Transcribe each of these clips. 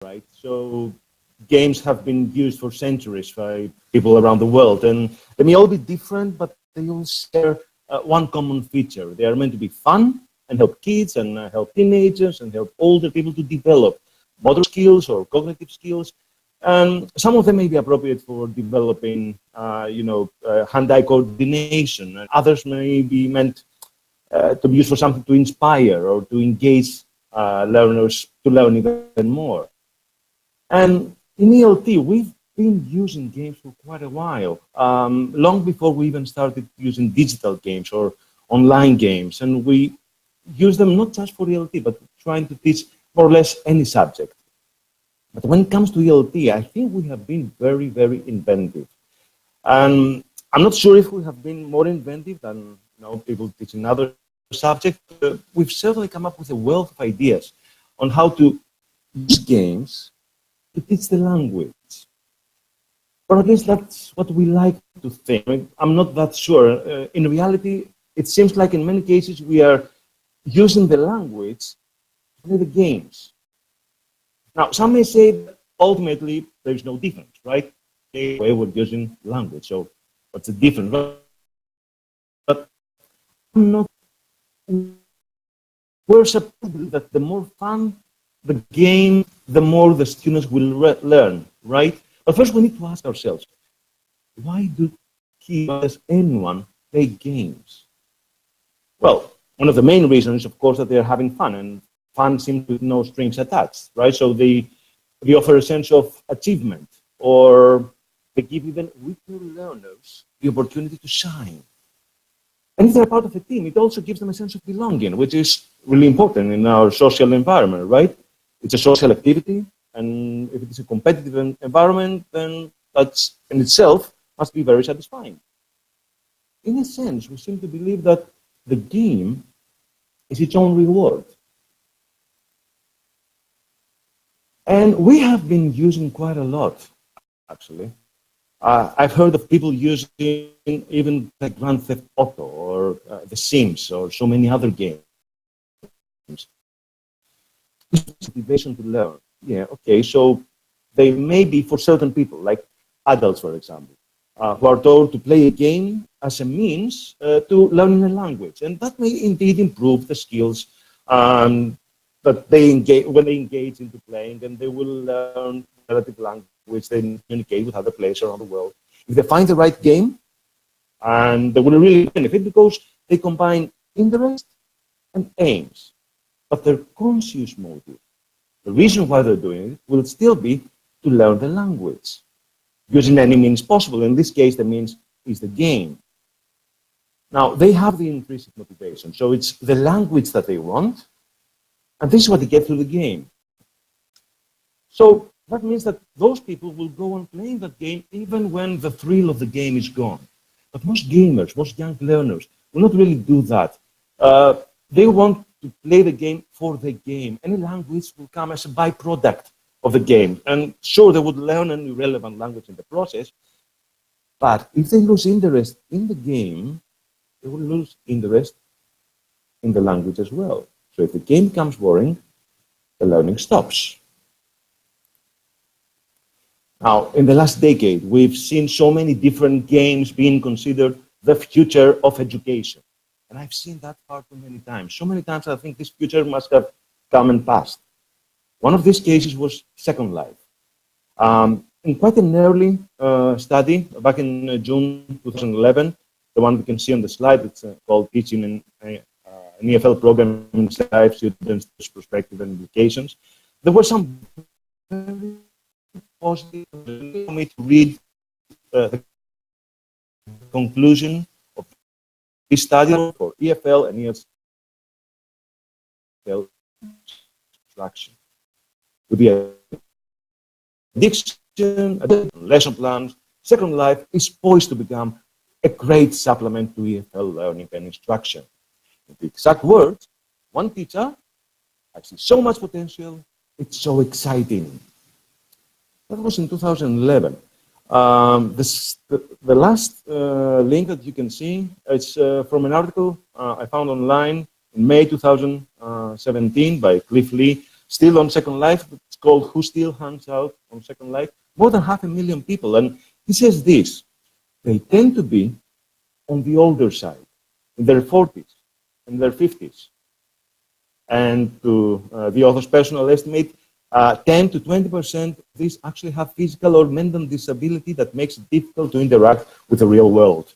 right? So games have been used for centuries by people around the world, and they may all be different, but they all share one common feature. They are meant to be fun and help kids and help teenagers and help older people to develop motor skills or cognitive skills. And some of them may be appropriate for developing, hand-eye coordination. And others may be meant to be used for something to inspire or to engage learners to learn even more. And in ELT, we've been using games for quite a while, long before we even started using digital games or online games. And we use them not just for ELT, but trying to teach more or less any subject. But when it comes to ELT, I think we have been very, very inventive. And I'm not sure if we have been more inventive than people teaching other subjects. We've certainly come up with a wealth of ideas on how to use games to teach the language. Or at least that's what we like to think. I mean, I'm not that sure. In reality, it seems like in many cases we are using the language to play the games. Now, some may say that ultimately there's no difference, right? The way we're using language. So what's the difference? But I'm not. We're supposed to believe that the more fun the game, the more the students will learn, right? But first we need to ask ourselves, why do kids, as anyone, play games? Well, one of the main reasons is, of course, that they're having fun, and fun seems with no strings attached, right? So they offer a sense of achievement, or they give even weaker learners the opportunity to shine. And if they're part of a team, it also gives them a sense of belonging, which is really important in our social environment, right? It's a social activity, and if it is a competitive environment, then that in itself must be very satisfying. In a sense, we seem to believe that the game is its own reward. And we have been using quite a lot, actually. I've heard of people using even like Grand Theft Auto or The Sims or so many other games. Motivation to learn. Yeah, okay, so they may be for certain people, like adults, for example, who are told to play a game as a means to learning a language. And that may indeed improve the skills that they engage, when they engage into playing, and they will learn relative language, they communicate with other players around the world. If they find the right game, and they will really benefit because they combine interest and aims. But their conscious motive, the reason why they're doing it, will still be to learn the language, using any means possible. In this case, the means is the game. Now, they have the intrinsic motivation, so it's the language that they want, and this is what they get through the game. So that means that those people will go on playing that game even when the thrill of the game is gone. But most gamers, most young learners, will not really do that. They want to play the game for the game. Any language will come as a byproduct of the game. And sure, they would learn an irrelevant language in the process, but if they lose interest in the game, they will lose interest in the language as well. So if the game becomes boring, the learning stops. Now, in the last decade, we've seen so many different games being considered the future of education. And I've seen that far too many times. So many times I think this future must have come and passed. One of these cases was Second Life. In quite an early study, back in June 2011, the one we can see on the slide, it's called Teaching in an EFL Program in Life, Students' Perspective and Implications. There were some very positive for me to read the conclusion of this study for EFL and EFL instruction. With the addiction, lesson plans, Second Life is poised to become a great supplement to EFL learning and instruction. In the exact words, one teacher, I see so much potential, it's so exciting. That was in 2011. The last link that you can see, it's from an article I found online in May 2017 by Cliff Lee, still on Second Life. It's called Who Still Hangs Out on Second Life, more than 500,000 people. And he says this, they tend to be on the older side, in their 40s, in their 50s. And to the author's personal estimate, 10 to 20% of these actually have physical or mental disability that makes it difficult to interact with the real world.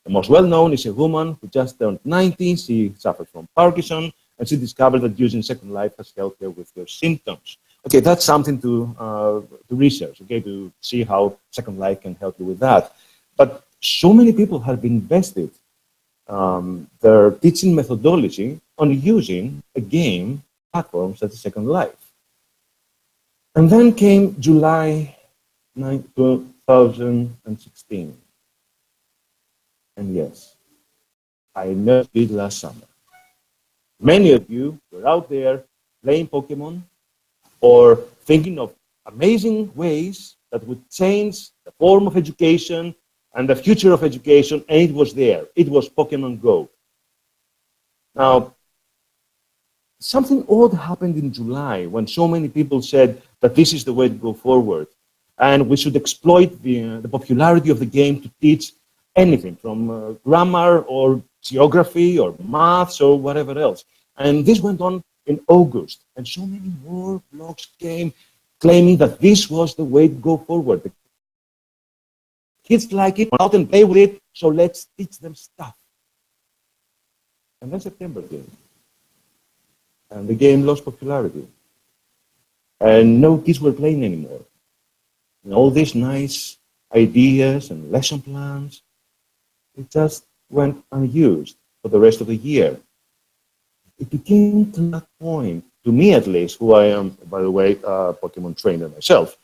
The most well-known is a woman who just turned 90. She suffers from Parkinson, and she discovered that using Second Life has helped her with her symptoms. Okay, that's something to research, okay, to see how Second Life can help you with that. But so many people have invested their teaching methodology on using a game platform such as Second Life. And then came July 2016. And yes, I nursed it last summer. Many of you were out there playing Pokemon or thinking of amazing ways that would change the form of education and the future of education, and it was there. It was Pokemon Go. Now, something odd happened in July when so many people said that this is the way to go forward, and we should exploit the popularity of the game to teach anything from grammar or geography or maths or whatever else. And this went on in August, and so many more blogs came claiming that this was the way to go forward. The kids like it, out and play with it, so let's teach them stuff. And then September came, and the game lost popularity. And no kids were playing anymore. And all these nice ideas and lesson plans, it just went unused for the rest of the year. It became to that point, to me at least, who I am, by the way, a Pokemon trainer myself,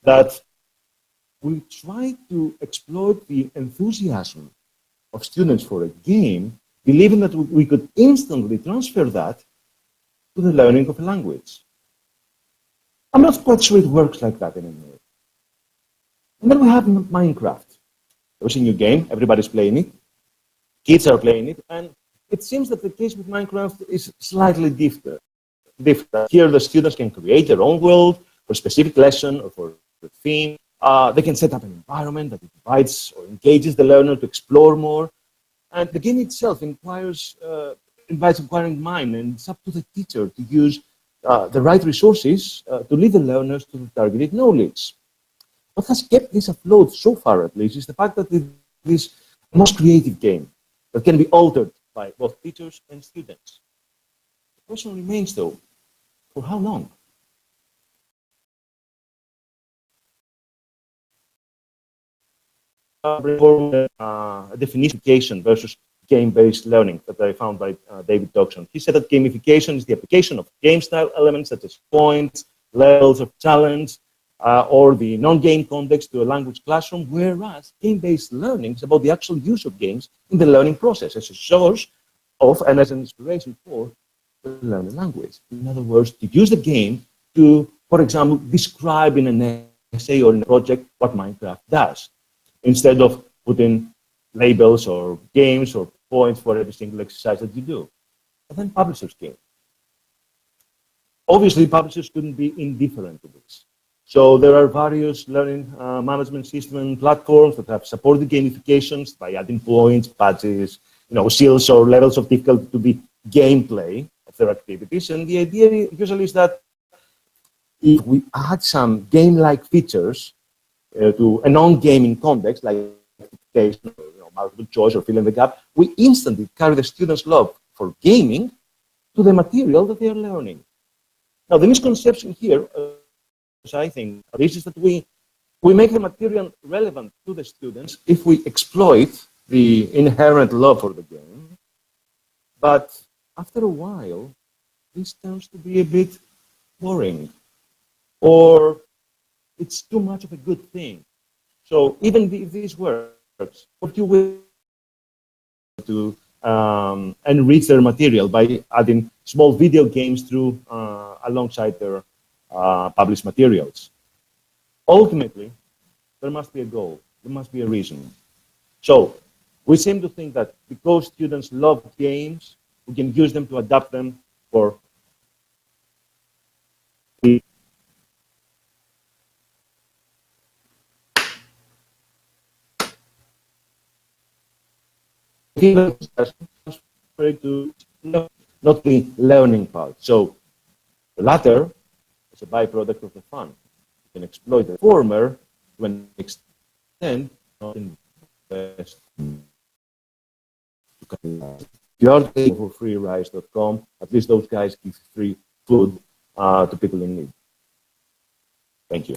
that we try to exploit the enthusiasm of students for a game, believing that we could instantly transfer that to the learning of a language. I'm not quite sure it works like that anymore. And then we have Minecraft. There's a new game, everybody's playing it, kids are playing it, and it seems that the case with Minecraft is slightly different. Here the students can create their own world for a specific lesson or for a theme. They can set up an environment that invites or engages the learner to explore more. And the game itself invites inquiring mind, and it's up to the teacher to use the right resources to lead the learners to the targeted knowledge. What has kept this afloat so far, at least, is the fact that it is the most creative game that can be altered by both teachers and students. The question remains, though, for how long? A definition versus game-based learning that I found by David Doxon. He said that gamification is the application of game-style elements such as points, levels of challenge, or the non-game context to a language classroom, whereas game-based learning is about the actual use of games in the learning process as a source of and as an inspiration for the learning language. In other words, to use the game to, for example, describe in an essay or in a project what Minecraft does, instead of putting labels or games or points for every single exercise that you do. And then publishers came. Obviously, publishers couldn't be indifferent to this. So there are various learning management system platforms that have supported gamifications by adding points, badges, skills or levels of difficulty to the gameplay of their activities. And the idea usually is that if we add some game-like features to a non-gaming context, like multiple choice or fill in the gap, we instantly carry the students' love for gaming to the material that they are learning. Now, the misconception here, I think, is that we make the material relevant to the students if we exploit the inherent love for the game. But after a while, this tends to be a bit boring, or it's too much of a good thing. So even if this works, what you will do enrich their material by adding small video games through alongside their published materials. Ultimately, there must be a goal. There must be a reason. So we seem to think that because students love games, we can use them to adapt them for not the learning part. So the latter is a byproduct of the fun. You can exploit the former to an extent, not invest. If you are paying for freerice.com, at least those guys give free food to people in need. Thank you.